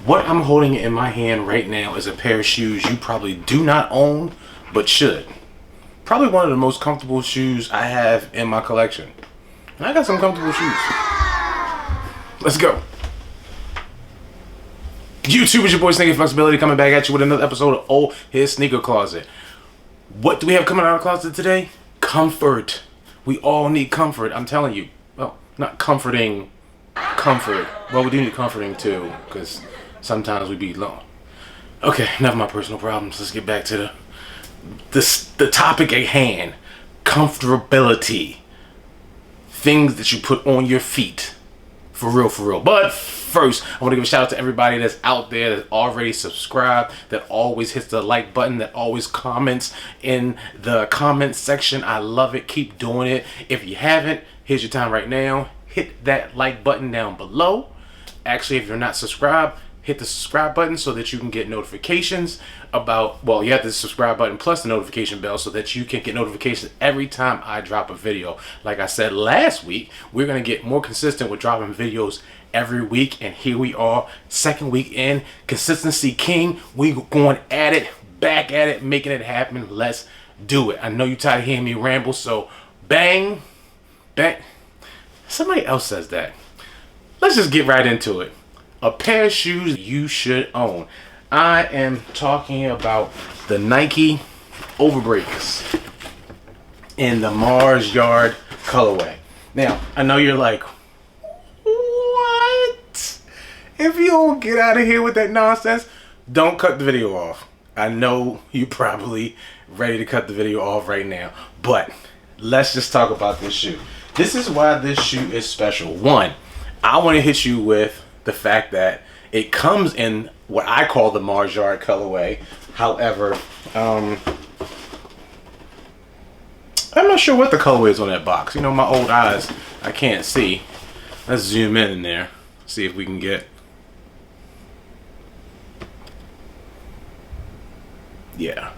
What I'm holding in my hand right now is a pair of shoes you probably do not own, but should. Probably one of the most comfortable shoes I have in my collection. And I got some comfortable shoes. Let's go. YouTube, it's your boy Sneaker Flexibility coming back at you with another episode of Ole-Head Sneaker Closet. What do we have coming out of the closet today? Comfort. We all need comfort, I'm telling you. Well, not comforting, comfort. Well, we do need comforting too, because sometimes we be low. Okay, enough of my personal problems. Let's get back to the topic at hand. Comfortability. Things that you put on your feet. For real, for real. But first, I want to give a shout out to everybody that's out there that's already subscribed, that always hits the like button, that always comments in the comment section. I love it. Keep doing it. If you haven't, here's your time right now. Hit that like button down below. Actually, if you're not subscribed, hit the subscribe button so that you can get notifications about, well, you have the subscribe button plus the notification bell so that you can get notifications every time I drop a video. Like I said last week, we're going to get more consistent with dropping videos every week, and here we are, second week in. Consistency king. We going at it, back at it, making it happen. Let's do it. I know you're tired of hearing me ramble, so bang, bang. Somebody else says that. Let's just get right into it. A pair of shoes you should own. I am talking about the Nike Overbreaks in the Mars Yard colorway. Now, I know you're like, what? If you don't get out of here with that nonsense, don't cut the video off. I know you probably ready to cut the video off right now, but let's just talk about this shoe. This is why this shoe is special. One, I want to hit you with the fact that it comes in what I call the Mars Yard colorway. However, I'm not sure what the colorway is on that box. You know, my old eyes, I can't see. Let's zoom in there, see if we can get. Yeah.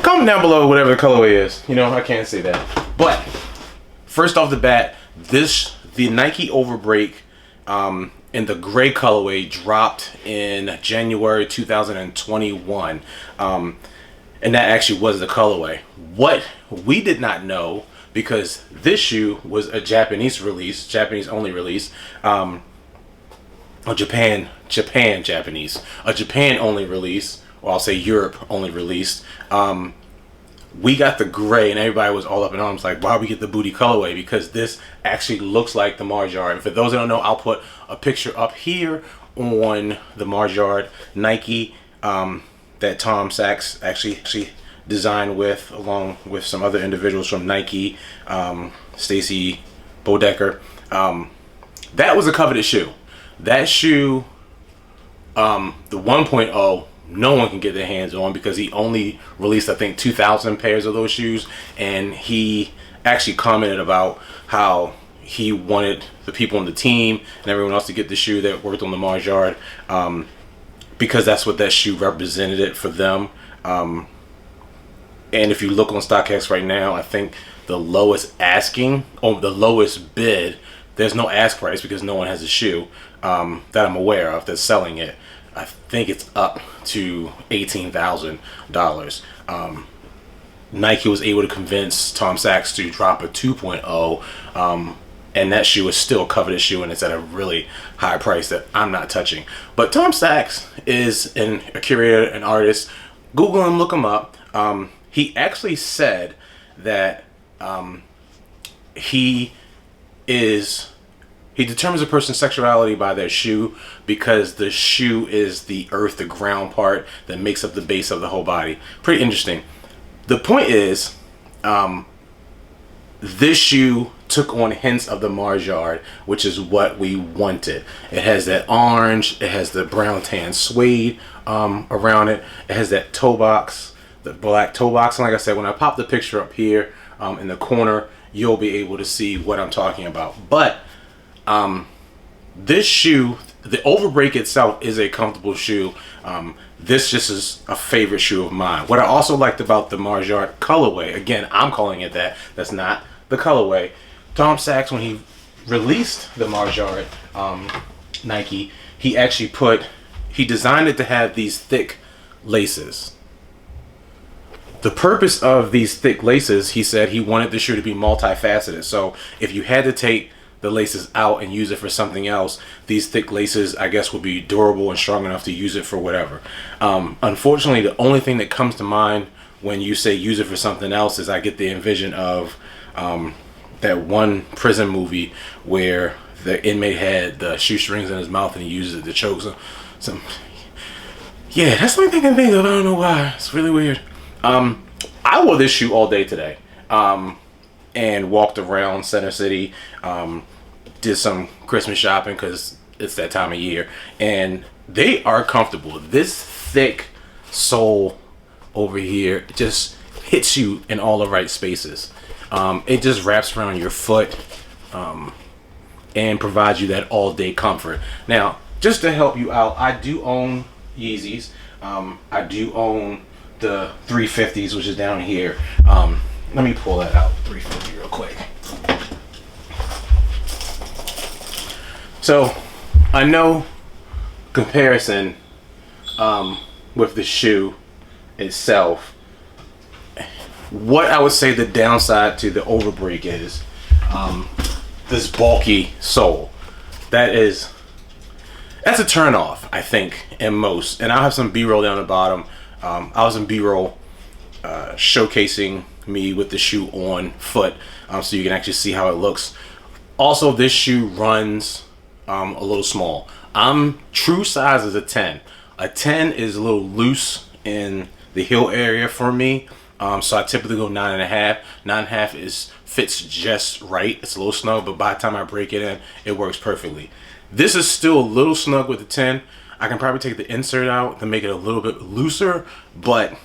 Comment down below whatever the colorway is. You know, I can't see that. But first off the bat, the Nike Overbreak in the gray colorway dropped in January 2021, and that actually was the colorway. What we did not know, because this shoe was a Japanese release, Japanese only release, a Japan only release, or I'll say Europe only release. We got the gray, and everybody was all up in arms like, why we get the booty colorway? Because this actually looks like the Mars Yard. And for those that don't know, I'll put a picture up here on the Mars Yard Nike that Tom Sachs actually designed with, along with some other individuals from Nike, Stacy Bodecker. That was a coveted shoe. That shoe, the 1.0, no one can get their hands on, because he only released, I think, 2,000 pairs of those shoes, and he actually commented about how he wanted the people on the team and everyone else to get the shoe that worked on the Mars Yard, because that's what that shoe represented it for them. And if you look on StockX right now, I think the lowest asking, or the lowest bid, there's no ask price because no one has a shoe that I'm aware of that's selling it. I think it's up to $18,000. Nike was able to convince Tom Sachs to drop a 2.0, and that shoe is still a coveted shoe, and it's at a really high price that I'm not touching. But Tom Sachs is a curator, an artist. Google him, look him up. He actually said that he determines a person's sexuality by their shoe, because the shoe is the earth, the ground part that makes up the base of the whole body. Pretty interesting. The point is, this shoe took on hints of the Mars Yard, which is what we wanted. It has that orange, it has the brown tan suede around it, it has that toe box, the black toe box, and like I said, when I pop the picture up here in the corner, you'll be able to see what I'm talking about. But this shoe, the Overbreak itself, is a comfortable shoe. This just is a favorite shoe of mine. What I also liked about the Mars Yard colorway, again, I'm calling it that, that's not the colorway. Tom Sachs, when he released the Mars Yard Nike, he actually put he designed it to have these thick laces. The purpose of these thick laces, he said he wanted the shoe to be multifaceted. So if you had to take the laces out and use it for something else, these thick laces, I guess, would be durable and strong enough to use it for whatever. Unfortunately, the only thing that comes to mind when you say use it for something else is I get the envision of that one prison movie where the inmate had the shoestrings in his mouth and he uses it to choke yeah, that's the only thing I can think of. I don't know why. It's really weird. I wore this shoe all day today, and walked around Center City, did some Christmas shopping because it's that time of year, and they are comfortable. This thick sole over here just hits you in all the right spaces. It just wraps around your foot, and provides you that all day comfort. Now, just to help you out, I do own Yeezys. I do own the 350s, which is down here. Let me pull that out, 350 real quick. So I know comparison with the shoe itself, what I would say the downside to the Overbreak is this bulky sole. That's a turn off, I think, in most. And I'll have some B-roll down the bottom. I was in B-roll showcasing me with the shoe on foot, so you can actually see how it looks. Also, this shoe runs a little small. True size is a 10. A 10 is a little loose in the heel area for me, so I typically go 9.5. 9.5 fits just right. It's a little snug, but by the time I break it in, it works perfectly. This is still a little snug with the 10. I can probably take the insert out to make it a little bit looser, but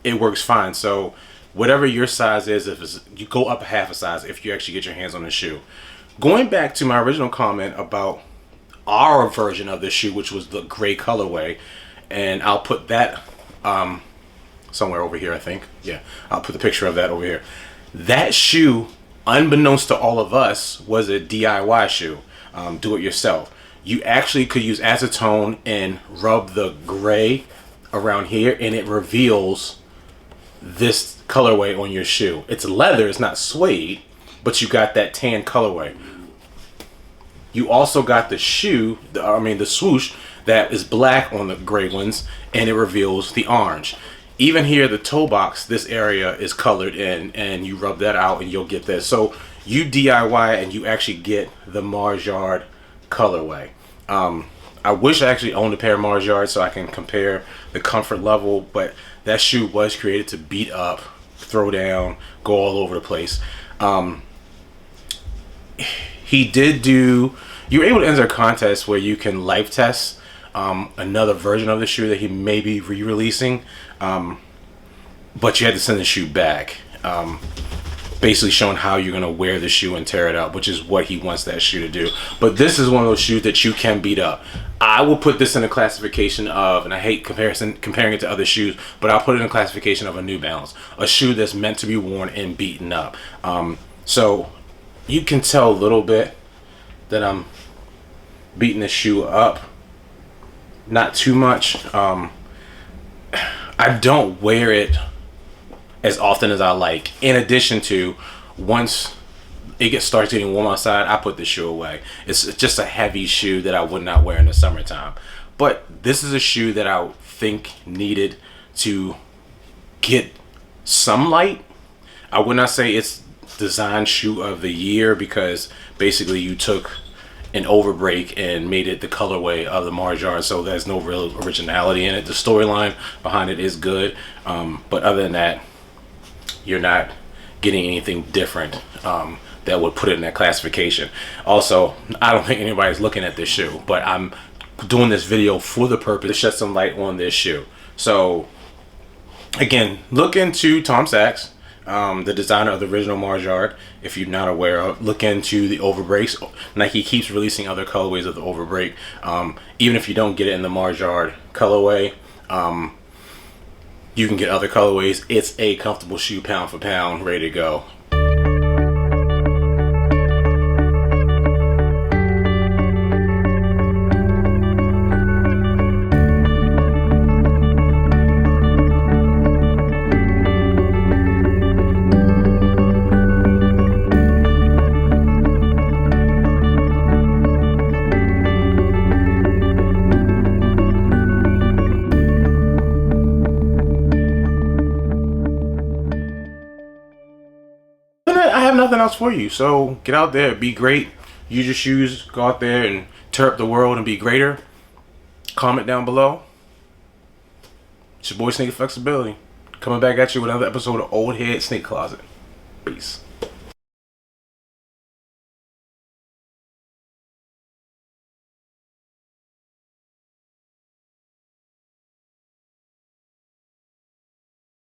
it works fine. So whatever your size is, you go up half a size if you actually get your hands on the shoe. Going back to my original comment about our version of this shoe, which was the gray colorway, and I'll put that somewhere over here, I think. Yeah, I'll put the picture of that over here. That shoe, unbeknownst to all of us, was a DIY shoe. Do it yourself. You actually could use acetone and rub the gray around here, and it reveals this colorway on your shoe. It's leather, it's not suede, but you got that tan colorway. You also got the shoe, the swoosh, that is black on the gray ones, and it reveals the orange. Even here, the toe box, this area is colored in, and you rub that out and you'll get this. So you DIY and you actually get the Mars Yard colorway. I wish I actually owned a pair of Mars Yard so I can compare the comfort level, but that shoe was created to beat up, throw down, go all over the place. You were able to enter a contest where you can life test another version of the shoe that he may be re-releasing, but you had to send the shoe back, basically showing how you're going to wear the shoe and tear it up, which is what he wants that shoe to do. But this is one of those shoes that you can beat up. I will put this in a classification of, and I hate comparing it to other shoes, but I'll put it in a classification of a New Balance, a shoe that's meant to be worn and beaten up. So you can tell a little bit that I'm beating the shoe up, not too much. I don't wear it as often as I like. In addition to, once it starts getting warm outside, I put the shoe away. It's just a heavy shoe that I would not wear in the summertime. But this is a shoe that I think needed to get some light. I would not say it's design shoe of the year, because basically you took an Overbreak and made it the colorway of the Mars Yard, so there's no real originality in it. The storyline behind it is good, but other than that, you're not getting anything different that would put it in that classification. Also, I don't think anybody's looking at this shoe, but I'm doing this video for the purpose to shed some light on this shoe. So again, look into Tom Sachs, the designer of the original Mars Yard. If you're not aware of, look into the Overbreaks. Nike keeps releasing other colorways of the Overbreak. Even if you don't get it in the Mars Yard colorway, you can get other colorways. It's a comfortable shoe, pound for pound, ready to go. nothing else for you. So get out there, be great, use your shoes, go out there and tear up the world and be greater. Comment down below. It's your boy Sneaker Flexibility, coming back at you with another episode of Ole-Head Sneaker Closet. Peace.